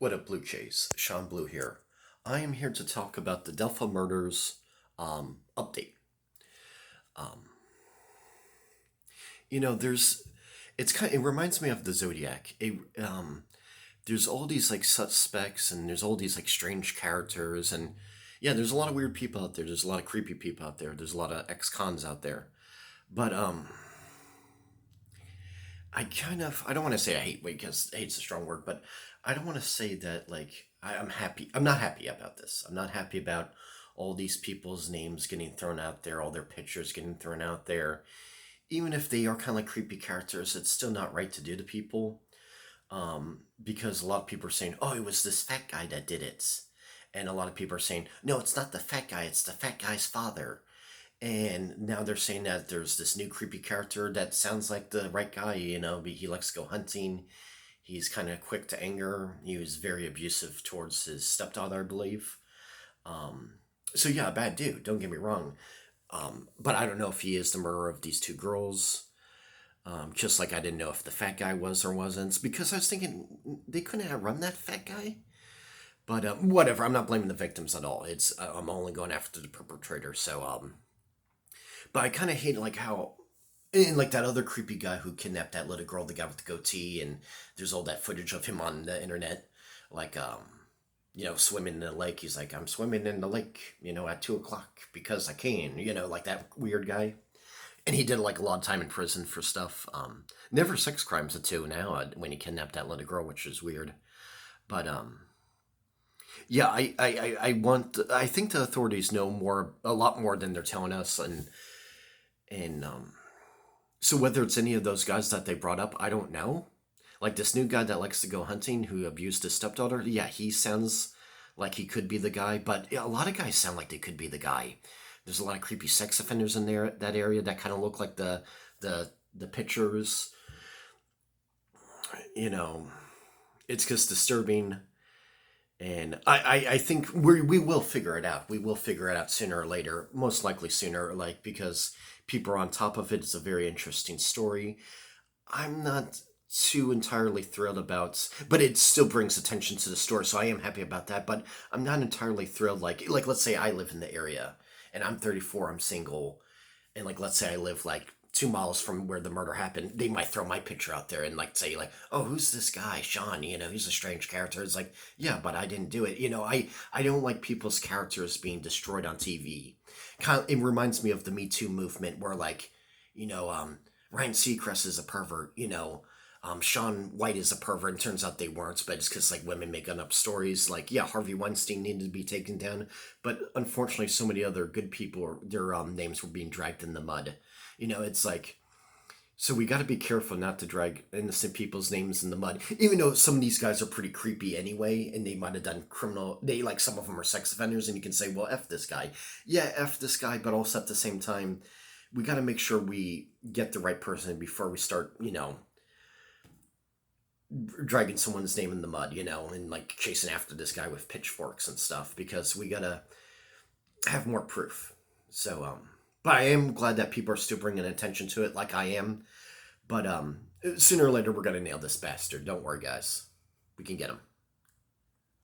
What up, Blue Jays? Sean Blue here. I am here to talk about the Delphi Murders update. Um, it reminds me of the Zodiac. There's all these like suspects, and there's all these like strange characters, and yeah, there's a lot of weird people out there. There's a lot of creepy people out there. There's a lot of ex-cons out there. But I don't want to say I hate weight because hate's a strong word, but I don't want to say that like I'm happy. I'm not happy about this. I'm not happy about all these people's names getting thrown out there, all their pictures getting thrown out there. Even if they are kind of like creepy characters, it's still not right to do to people. Because a lot of people are saying, "Oh, it was this fat guy that did it," and a lot of people are saying, "No, it's not the fat guy. It's the fat guy's father." And now they're saying that there's this new creepy character that sounds like the right guy, but he likes to go hunting. He's kind of quick to anger. He was very abusive towards his stepdaughter, I believe. Um, so yeah, a bad dude, don't get me wrong. But I don't know if he is the murderer of these two girls. Just like I didn't know if the fat guy was or wasn't. It's because I was thinking they couldn't have run that fat guy. But whatever, I'm not blaming the victims at all. I'm only going after the perpetrator. But I kind of hate like how, and like that other creepy guy who kidnapped that little girl, the guy with the goatee, and there's all that footage of him on the internet, like swimming in the lake. He's like, I'm swimming in the lake, at 2 o'clock because I can, like that weird guy. And he did like a lot of time in prison for stuff. Never sex crimes until now when he kidnapped that little girl, which is weird. But yeah, I think the authorities know a lot more than they're telling us, and so whether it's any of those guys that they brought up, I don't know. Like this new guy that likes to go hunting who abused his stepdaughter, yeah, he sounds like he could be the guy, but yeah, a lot of guys sound like they could be the guy. There's a lot of creepy sex offenders in there, that area, that kind of look like the pictures. You know, it's just disturbing. And I think we will figure it out. We will figure it out sooner or later. Most likely sooner, like because people are on top of it. It's a very interesting story. I'm not too entirely thrilled about, but it still brings attention to the story, so I am happy about that. But I'm not entirely thrilled. Like let's say I live in the area, and I'm 34. I'm single, and like let's say I live like 2 miles from where the murder happened. They might throw my picture out there and like say like, oh, who's this guy Sean, he's a strange character. It's like, yeah, but I didn't do it. I don't like people's characters being destroyed on TV. It reminds me of the Me Too movement where like, Ryan Seacrest is a pervert, Sean White is a pervert, and turns out they weren't, but it's because like women making up stories. Like, yeah, Harvey Weinstein needed to be taken down, but unfortunately, so many other good people, their names were being dragged in the mud. It's like, so we got to be careful not to drag innocent people's names in the mud. Even though some of these guys are pretty creepy anyway, and they might have done criminal. Some of them are sex offenders, and you can say, well, f this guy. Yeah, f this guy, but also at the same time, we got to make sure we get the right person before we start, dragging someone's name in the mud, and like chasing after this guy with pitchforks and stuff, because we gotta have more proof. But I am glad that people are still bringing attention to it, like I am. But sooner or later, we're gonna nail this bastard. Don't worry, guys. We can get him.